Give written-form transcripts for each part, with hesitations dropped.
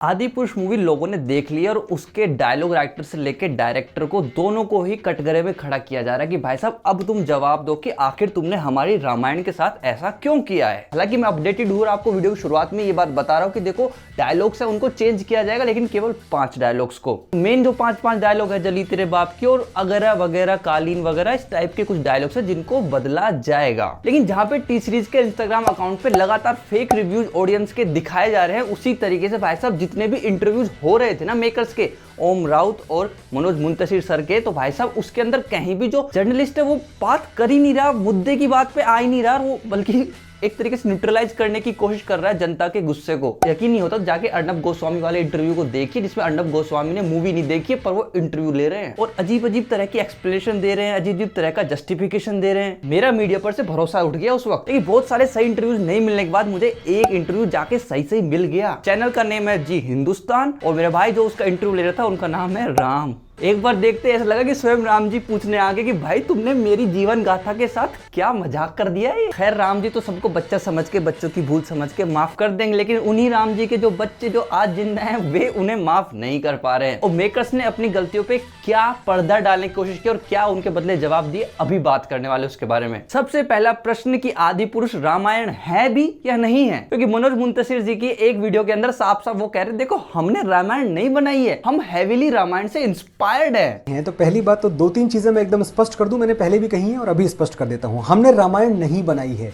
Adipurush movie लोगों ने देख ली और उसके डायलॉग राइटर से लेकर डायरेक्टर को दोनों को ही कटघरे में खड़ा किया जा रहा है कि भाई साहब अब तुम जवाब दो कि आखिर तुमने हमारी रामायण के साथ ऐसा क्यों किया है। हालांकि मैं अपडेटेड हूं और आपको वीडियो की शुरुआत में ये बात बता रहा हूं कि देखो डायलॉग्स है उनको चेंज किया जाएगा लेकिन केवल 5 डायलॉग्स को। मेन जो 5 डायलॉग है जली तेरे बाप की और अगरा वगैरह कालीन वगैरह इस टाइप के कुछ डायलॉग्स है जिनको बदला जाएगा। लेकिन जहां पे टी सीरीज के इंस्टाग्राम अकाउंट पे लगातार फेक रिव्यूज ऑडियंस के दिखाए जा रहे हैं उसी तरीके से भाई साहब जितने भी इंटरव्यूज हो रहे थे ना मेकर्स के ओम राउत और मनोज मुंतशिर सर के, तो भाई साहब उसके अंदर कहीं भी जो जर्नलिस्ट है वो बात कर ही नहीं रहा, मुद्दे की बात पे आ ही नहीं रहा, वो बल्कि एक तरीके से न्यूट्रलाइज करने की कोशिश कर रहा है जनता के गुस्से को। यकीन नहीं होता तो जाके अर्नब गोस्वामी वाले इंटरव्यू को देखिए जिसमें अर्नब गोस्वामी ने मूवी नहीं देखी है पर वो इंटरव्यू ले रहे हैं और अजीब अजीब तरह की एक्सप्लेनेशन दे रहे हैं, अजीब अजीब तरह का जस्टिफिकेशन दे रहे हैं। मेरा मीडिया पर से भरोसा उठ गया उस वक्त, लेकिन बहुत सारे सही इंटरव्यूज नहीं मिलने के बाद मुझे एक इंटरव्यू जाके सही मिल गया। चैनल का नेम है जी हिंदुस्तान और मेरा भाई जो उसका इंटरव्यू ले रहा था उनका नाम है राम। एक बार देखते ऐसा लगा कि स्वयं राम जी पूछने आगे कि भाई तुमने मेरी जीवन गाथा के साथ क्या मजाक कर दिया है। खैर राम जी तो सबको बच्चा समझ के, बच्चों की भूल समझ के माफ कर देंगे, लेकिन उन्हीं राम जी के जो बच्चे जो आज जिंदा हैं वे उन्हें माफ नहीं कर पा रहे हैं। और मेकर्स ने अपनी गलतियों पे क्या पर्दा डालने की कोशिश की और क्या उनके बदले जवाब दिए, अभी बात करने वाले उसके बारे में। सबसे पहला प्रश्न कि आदिपुरुष रामायण है भी या नहीं है, क्योंकि मनोज मुंतशिर जी की एक वीडियो के अंदर साफ साफ वो कह रहे देखो हमने रामायण नहीं बनाई है, हम हैवीली रामायण से है। तो पहली बात तो 2-3 चीजें मैं एकदम स्पष्ट कर दूं, मैंने पहले भी कही है और अभी स्पष्ट कर देता हूं। हमने रामायण नहीं बनाई है,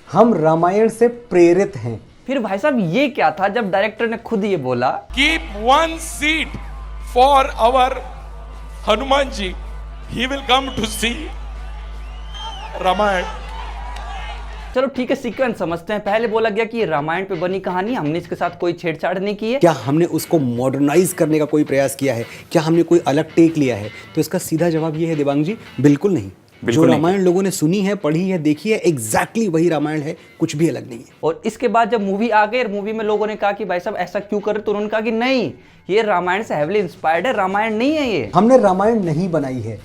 हम रामायण से प्रेरित हैं। फिर भाई साहब ये क्या था जब डायरेक्टर ने खुद ये बोला keep 1 seat for our Hanuman ji, he will come to see Ramayana. चलो ठीक है सीक्वेंस समझते हैं। पहले बोला गया कि ये रामायण पे बनी कहानी, हमने इसके साथ कोई छेड़छाड़ नहीं की है। क्या हमने उसको मॉडर्नाइज करने का कोई प्रयास किया है? क्या हमने कोई अलग टेक लिया है? तो इसका सीधा जवाब ये है देवांग जी, बिल्कुल नहीं। जो रामायण लोगों ने सुनी है, पढ़ी है, देखी है, एग्जैक्टली वही रामायण है, कुछ भी अलग नहीं है। और इसके बाद जब मूवी आ गई और मूवी में लोगों ने कहा कि भाई साहब ऐसा क्यों कर रहे, तो उन्होंने कहा कि नहीं ये रामायण से हेवली इंस्पायर्ड है, रामायण नहीं है ये। हमने रामायण नहीं बनाई है,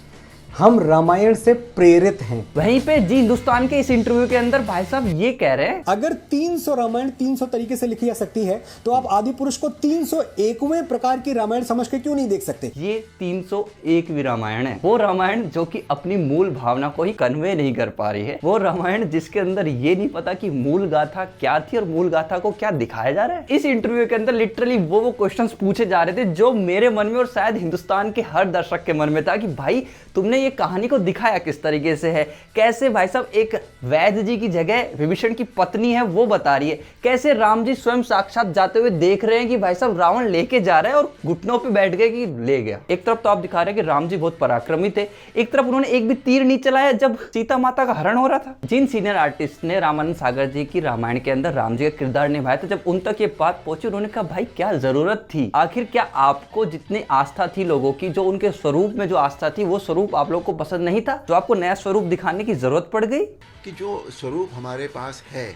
हम रामायण से प्रेरित हैं। वहीं पे जी हिंदुस्तान के इस इंटरव्यू के अंदर भाई साहब ये कह रहे हैं अगर 300 रामायण 300 तरीके से लिखी जा सकती है तो आप आदिपुरुष को 301वें प्रकार की रामायण समझ के क्यों नहीं देख सकते? ये 301वीं रामायण है, वो रामायण जो कि अपनी मूल भावना को ही कन्वे नहीं कर पा रही है, वो रामायण जिसके अंदर ये नहीं पता कि मूल गाथा क्या थी और मूल गाथा को क्या दिखाया जा रहा है। इस इंटरव्यू के अंदर लिटरली वो क्वेश्चंस पूछे जा रहे थे जो मेरे मन में और शायद हिंदुस्तान के हर दर्शक के मन में था कि भाई तुमने ये कहानी को दिखाया किस तरीके से है, कैसे भाई साहब एक वैद्य जी की जगह विभीषण की पत्नी है वो बता रही है, कैसे राम जी स्वयं साक्षात जाते हुए देख रहे हैं कि भाई साहब रावण लेके जा रहा है और घुटनों पे बैठ गए कि ले गया। एक तरफ तो आप दिखा रहे हैं कि राम जी बहुत पराक्रमी थे, एक तरफ उन्होंने एक भी तीर नहीं चलाया जब सीता माता का हरण हो रहा था। जिन सीनियर आर्टिस्ट ने रामानंद सागर जी की रामायण के अंदर राम जी का किरदार निभाया था, जब उन तक ये बात पहुंची उन्होंने कहा भाई क्या जरूरत थी, आखिर क्या आपको जितनी आस्था थी लोगों की, जो उनके स्वरूप में जो आस्था थी वो स्वरूप आप लोग को पसंद नहीं था, जो आपको नया स्वरूप दिखाने की जरूरत पड़ गई? कि जो स्वरूप हमारे पास है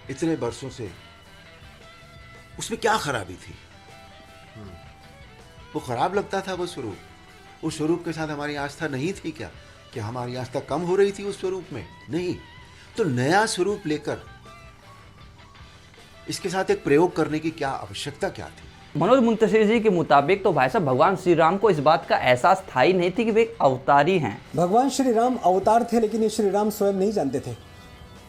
इतने बरसों से, उसमें क्या खराबी थी? वो खराब लगता था वो स्वरूप, उस स्वरूप के साथ हमारी आस्था नहीं थी क्या? कि हमारी आस्था कम हो रही थी उस स्वरूप में? नहीं। तो नया स्वरूप लेकर इसके साथ एक प्रयोग करने की क्या आवश्यकता क्या थी? मनोज मुंतशिर जी के मुताबिक तो भाई साहब भगवान श्री राम को इस बात का एहसास था ही नहीं थी कि वे एक अवतारी हैं। भगवान श्री राम अवतार थे लेकिन ये श्री राम स्वयं नहीं जानते थे।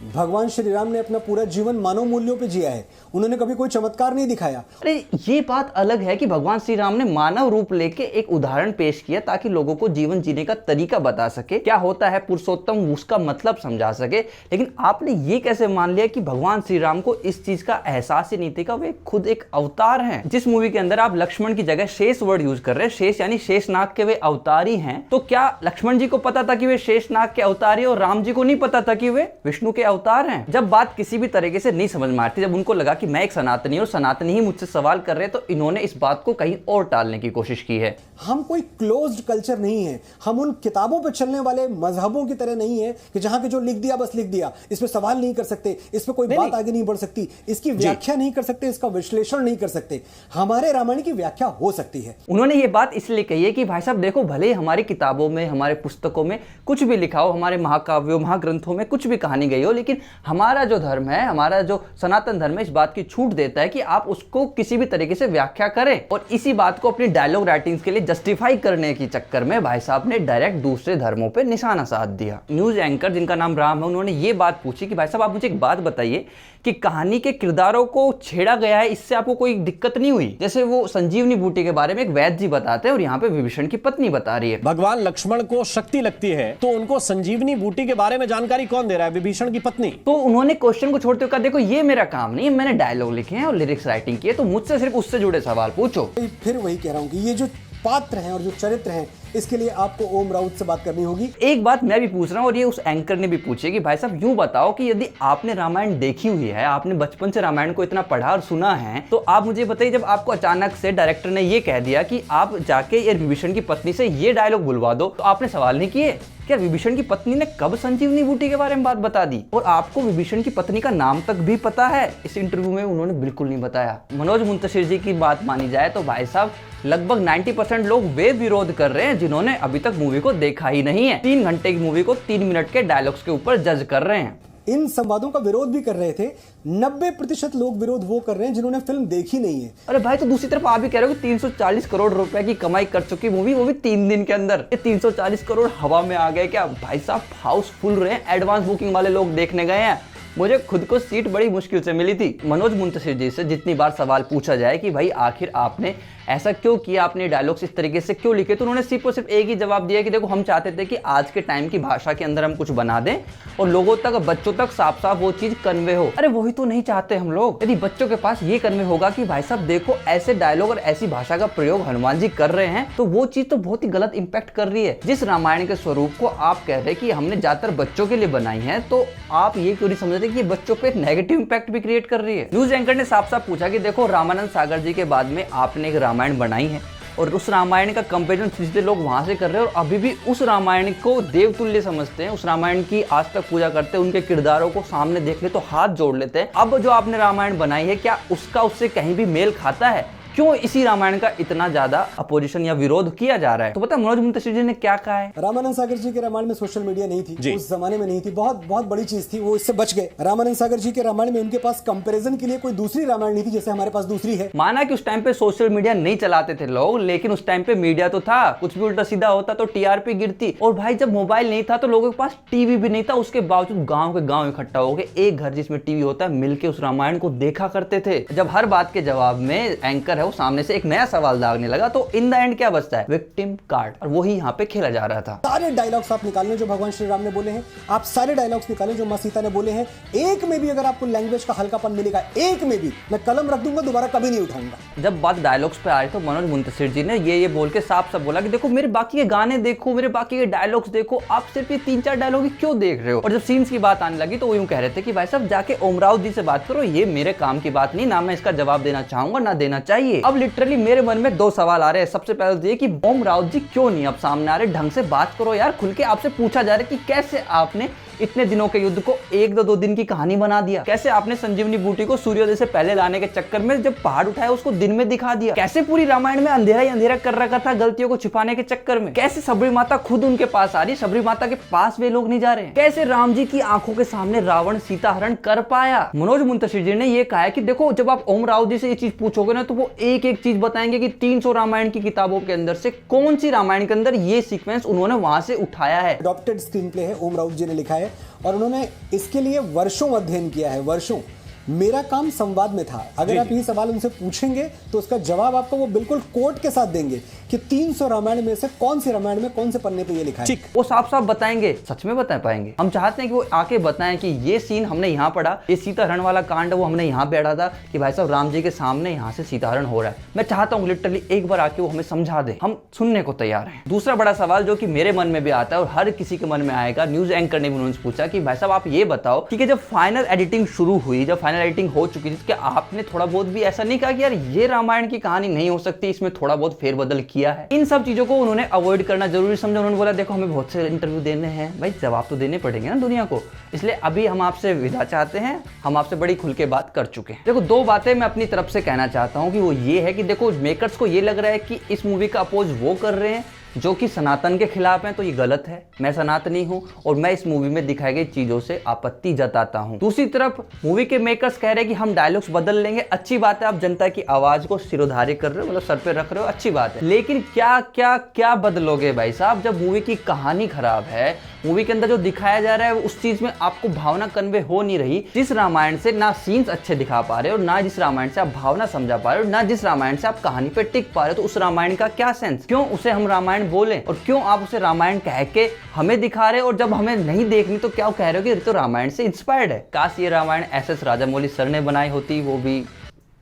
भगवान श्री राम ने अपना पूरा जीवन मानव मूल्यों पे जिया है, उन्होंने कभी कोई चमत्कार नहीं दिखाया। अरे ये बात अलग है कि भगवान श्री राम ने मानव रूप लेके एक उदाहरण पेश किया ताकि लोगों को जीवन जीने का तरीका बता सके, क्या होता है पुरुषोत्तम उसका मतलब समझा सके। लेकिन आपने ये कैसे मान लिया कि भगवान श्री राम को इस चीज का एहसास ही नहीं था, वे खुद एक अवतार हैं। जिस मूवी के अंदर आप लक्ष्मण की जगह शेष वर्ड यूज कर रहे हैं, शेष यानी शेषनाग के वे अवतारी हैं, तो क्या लक्ष्मण जी को पता था कि वे शेषनाग के अवतारी और राम जी को नहीं पता था कि वे विष्णु के अवतार हैं? जब बात किसी भी तरीके से नहीं समझ में आती, जब उनको लगा कि मैं एक सनातनी और सनातनी ही मुझसे सवाल कर रहे हैं, तो इन्होंने इस बात को कहीं और टालने की कोशिश की है। हम कोई क्लोज्ड कल्चर नहीं है, हम उन किताबों पर चलने वाले मजहबों की तरह नहीं है कि जहां के जो लिख दिया बस लिख दिया, इस पे सवाल नहीं कर सकते, इस पे कोई बात आगे नहीं बढ़ सकती, इसकी व्याख्या नहीं कर सकते, इसका विश्लेषण नहीं कर सकते। हमारे रामायण की व्याख्या हो सकती है। उन्होंने ये बात इसलिए कही है कि भाई साहब देखो भले हमारी किताबों में, हमारे पुस्तकों में कुछ भी लिखा हो, हमारे महाकाव्यों महाग्रंथों में कुछ भी कहानी गई हो, लेकिन हमारा जो धर्म है, हमारा जो सनातन धर्म है, इस बात की छूट देता है कि आप उसको किसी भी तरीके से व्याख्या करें। और इसी बात को अपनी डायलॉग राइटिंग्स के लिए जस्टिफाई करने के चक्कर में भाई साहब ने डायरेक्ट दूसरे धर्मों पे निशाना साध दिया। न्यूज एंकर जिनका नाम राम है, उन्होंने ये बात पूछी कि भाई साहब आप मुझे एक बात बताइए कि कहानी के किरदारों को छेड़ा गया है, इससे आपको कोई दिक्कत नहीं हुई? जैसे वो संजीवनी बूटी के बारे में एक वैद्य जी बताते हैं और यहाँ पे विभीषण की पत्नी बता रही है। भगवान लक्ष्मण को शक्ति लगती है तो उनको संजीवनी बूटी के बारे में जानकारी कौन दे रहा है? विभीषण की पत्नी। तो उन्होंने क्वेश्चन को छोड़ते हुए कहा देखो ये मेरा काम नहीं है, मैंने डायलॉग लिखे हैं और लिरिक्स राइटिंग की है, तो मुझसे सिर्फ उससे जुड़े सवाल पूछो। फिर वही कह रहा हूं कि ये जो पात्र हैं और जो चरित्र हैं, इसके लिए आपको ओम राउत से बात करनी होगी। एक बात मैं भी पूछ रहा हूं और ये उस एंकर ने भी पूछी कि भाई साहब यूं बताओ कि यदि आपने रामायण देखी हुई है, आपने बचपन से रामायण को इतना पढ़ा और सुना है, तो आप मुझे बताइए जब आपको अचानक से डायरेक्टर ने ये कह दिया कि आप जाके ये विभीषण की पत्नी से ये डायलॉग बुलवा दो, तो आपने सवाल नहीं किए क्या विभीषण की पत्नी ने कब संजीवनी बूटी के बारे में बात बता दी? और आपको विभीषण की पत्नी का नाम तक भी पता है? इस इंटरव्यू में उन्होंने बिल्कुल नहीं बताया। मनोज मुंतशिर जी की बात मानी जाए तो भाई साहब लगभग 90% लोग वे विरोध कर रहे हैं जिन्होंने अभी तक मूवी को देखा ही नहीं है। 3 घंटे की मूवी को 3 मिनट के डायलॉग्स के ऊपर जज कर रहे हैं। इन संवादों का विरोध भी कर रहे थे। 90% लोग विरोध वो कर रहे हैं जिन्होंने फिल्म देखी नहीं है। अरे भाई तो दूसरी तरफ आप भी कह रहे हो कि 340 करोड़ रुपए की कमाई कर चुकी मूवी, वो भी 3 दिन के अंदर। ये 340 करोड़ हवा में आ गए क्या? भाई साहब हाउसफुल रहे हैं, एडवांस बुकिंग वाले लोग देखने गए हैं। मुझे खुद को सीट बड़ी मुश्किल से मिली थी। मनोज मुंतशिर जी से जितनी बार सवाल पूछा जाए कि भाई आखिर आपने ऐसा क्यों किया, आपने डायलॉग्स इस तरीके से क्यों लिखे, तो उन्होंने सिर्फ और सिर्फ एक ही जवाब दिया कि देखो हम चाहते थे कि आज के टाइम की भाषा के अंदर हम कुछ बना दें और लोगों तक, बच्चों तक साफ साफ वो चीज कन्वे हो। अरे वही तो नहीं चाहते हम लोग। यदि बच्चों के पास ये कन्वे होगा कि भाई साहब देखो ऐसे डायलॉग और ऐसी भाषा का प्रयोग हनुमान जी कर रहे हैं, तो वो चीज तो बहुत ही गलत इंपैक्ट कर रही है। जिस रामायण के स्वरूप को आप कह रहे हैं कि हमने ज्यादातर बच्चों के लिए बनाई है, तो आप ये क्यों नहीं समझते कि ये बच्चों पे एक नेगेटिव इंपैक्ट भी क्रिएट कर रही है? न्यूज एंकर ने साफ साफ पूछा कि देखो रामानंद सागर जी के बाद में आपने एक रामायण बनाई है और उस रामायण का कंपेरिजन पिछले लोग वहां से कर रहे हैं और अभी भी उस रामायण को देवतुल्य समझते हैं, उस रामायण की आज तक पूजा करते हैं, उनके किरदारों को सामने देख ले तो हाथ जोड़ लेते हैं। अब जो आपने रामायण बनाई है, क्या उसका उससे कहीं भी मेल खाता है? क्यों इसी रामायण का इतना ज्यादा अपोजिशन या विरोध किया जा रहा है? तो पता है मनोज मुंतशिर जी ने क्या कहा है? रामानंद सागर जी के रामायण में सोशल मीडिया नहीं थी, उस जमाने में नहीं थी, बहुत बहुत बड़ी चीज थी, वो इससे बच गए। रामानंद सागर जी के रामायण में उनके पास कंपैरिजन के लिए कोई दूसरी रामायण नहीं थी जैसे हमारे पास दूसरी है। माना कि उस टाइम पे सोशल मीडिया नहीं चलाते थे लोग, लेकिन उस टाइम पे मीडिया तो था। कुछ भी उल्टा सीधा होता तो टीआरपी गिरती। और भाई जब मोबाइल नहीं था तो लोगों के पास टीवी भी नहीं था, उसके बावजूद गांव के गांव इकट्ठा हो गए, एक घर जिसमें टीवी होता है मिलके उस रामायण को देखा करते थे। जब हर बात के जवाब में एंकर है वो सामने से एक नया सवाल दागने लगा, तो इन द एंड क्या बचता है? Victim card. और वही यहाँ पे खेला जा रहा था। सारे डायलॉग्स आप निकालें जो भगवान श्री राम ने बोले हैं, आप सारे डायलॉग्स निकालें जो मां सीता ने बोले हैं, एक में भी अगर आपको लैंग्वेज का हल्कापन मिलेगा, एक में भी, मैं कलम रख दूंगा, दोबारा कभी नहीं उठाऊंगा। जब बात डायलॉग्स पे आई तो मनोज मुंतशिर जी ने ये बोल के साफ साफ बोला कि देखो मेरे बाकी के गाने देखो, मेरे बाकी के डायलॉग्स देखो, आप सिर्फ ये 3-4 डायलॉग ही क्यों देख रहे हो? और जब सीन्स की बात आने लगी तो वो यूं कह रहे थे कि भाई साहब जाके ओम राउत जी से बात करो, ये मेरे काम की बात नहीं, ना मैं इसका जवाब देना चाहूंगा ना देना चाहिए। अब लिटरली मेरे मन में 2 सवाल आ रहे हैं। सबसे पहले तो ये कि ओम राउत जी क्यों नहीं अब सामने आ रहे? ढंग से बात करो यार, खुल के आपसे पूछा जा रहा है कि कैसे आपने इतने दिनों के युद्ध को 1-2 दिन की कहानी बना दिया, कैसे आपने संजीवनी बूटी को सूर्योदय से पहले लाने के चक्कर में जब पहाड़ उठाया उसको दिन में दिखा दिया, कैसे पूरी रामायण में अंधेरा ही अंधेरा कर रखा था गलतियों को छिपाने के चक्कर में, कैसे सबरी माता खुद उनके पास आ रही, सबरी माता के पास वे लोग नहीं जा रहे हैं, कैसे राम जी की आंखों के सामने रावण सीता हरण कर पाया। मनोज मुंतशिर जी ने यह कहा है कि देखो जब आप ओम राउत जी से ये चीज पूछोगे ना तो वो एक एक चीज बताएंगे कि 300 रामायण की किताबों के अंदर से कौन सी रामायण के अंदर ये सीक्वेंस उन्होंने वहां से उठाया है। अडॉप्टेड स्क्रीन प्ले है, ओम राउत जी ने लिखा है और उन्होंने इसके लिए वर्षों अध्ययन किया है, वर्षों। मेरा काम संवाद में था। अगर आप ये सवाल उनसे पूछेंगे तो उसका जवाब आपको वो बिल्कुल कोट के साथ देंगे कि 300 रामायण में से कौन सी रामायण में कौन से पन्ने पे ये लिखा है। वो साफ साफ बताएंगे, सच में बता पाएंगे। हम चाहते हैं कि वो आके बताएं कि ये सीन हमने यहाँ पढ़ा, ये सीताहरण वाला कांड वो हमने यहाँ बैठा था कि भाई साहब राम जी के सामने यहाँ से सीताहरण हो रहा है। मैं चाहता हूँ लिटरली एक बार आके वो हमें समझा दे, हम सुनने को तैयार हैं। दूसरा बड़ा सवाल जो कि मेरे मन में भी आता है और हर किसी के मन में आएगा, न्यूज एंकर ने भी उन्होंने पूछा कि भाई साहब आप ये बताओ कि जब फाइनल एडिटिंग शुरू हुई, जब फाइनल एडिटिंग हो चुकी थी, क्या आपने थोड़ा बहुत भी ऐसा नहीं कहा कि यार ये रामायण की कहानी नहीं हो सकती, इसमें थोड़ा बहुत फेरबदल किया है? इन सब चीजों को उन्होंने अवॉइड करना जरूरी समझा। उन्होंने बोला देखो हमें बहुत से इंटरव्यू देने हैं, भाई जवाब तो देने पड़ेंगे ना दुनिया को, इसलिए अभी हम आपसे विदा चाहते हैं, हम आपसे बड़ी खुल के बात कर चुके हैं। देखो 2 बातें मैं अपनी तरफ से कहना चाहता हूं कि वो ये है कि देखो मेकर्स को ये लग रहा है कि इस मूवी का अपोज वो कर रहे हैं जो कि सनातन के खिलाफ हैं, तो ये गलत है। मैं सनातनी हूं और मैं इस मूवी में दिखाई गई चीजों से आपत्ति जताता हूं। दूसरी तरफ मूवी के मेकर्स कह रहे हैं कि हम डायलॉग्स बदल लेंगे। अच्छी बात है, आप जनता की आवाज को सिरोधार्य कर रहे हो, मतलब सर पे रख रहे हो, अच्छी बात है। लेकिन क्या क्या क्या बदलोगे भाई साहब, जब मूवी की कहानी खराब है, मूवी के अंदर जो दिखाया जा रहा है उस चीज में आपको भावना कन्वे हो नहीं रही। जिस रामायण से ना सीन्स अच्छे दिखा पा रहे हो, ना जिस रामायण से आप भावना समझा पा रहे हो, ना जिस रामायण से आप कहानी पे टिक पा रहे हो, तो उस रामायण का क्या सेंस? क्यों उसे हम रामायण बोलें और क्यों आप उसे रामायण कह के हमें दिखा रहे हो, और जब हमें नहीं देखनी तो क्या कह रहे हो कि ये तो रामायण से इंस्पायर्ड है। काश ये रामायण एस.एस. राजामौली सर ने बनाई होती, वो भी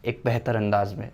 एक बेहतर अंदाज में।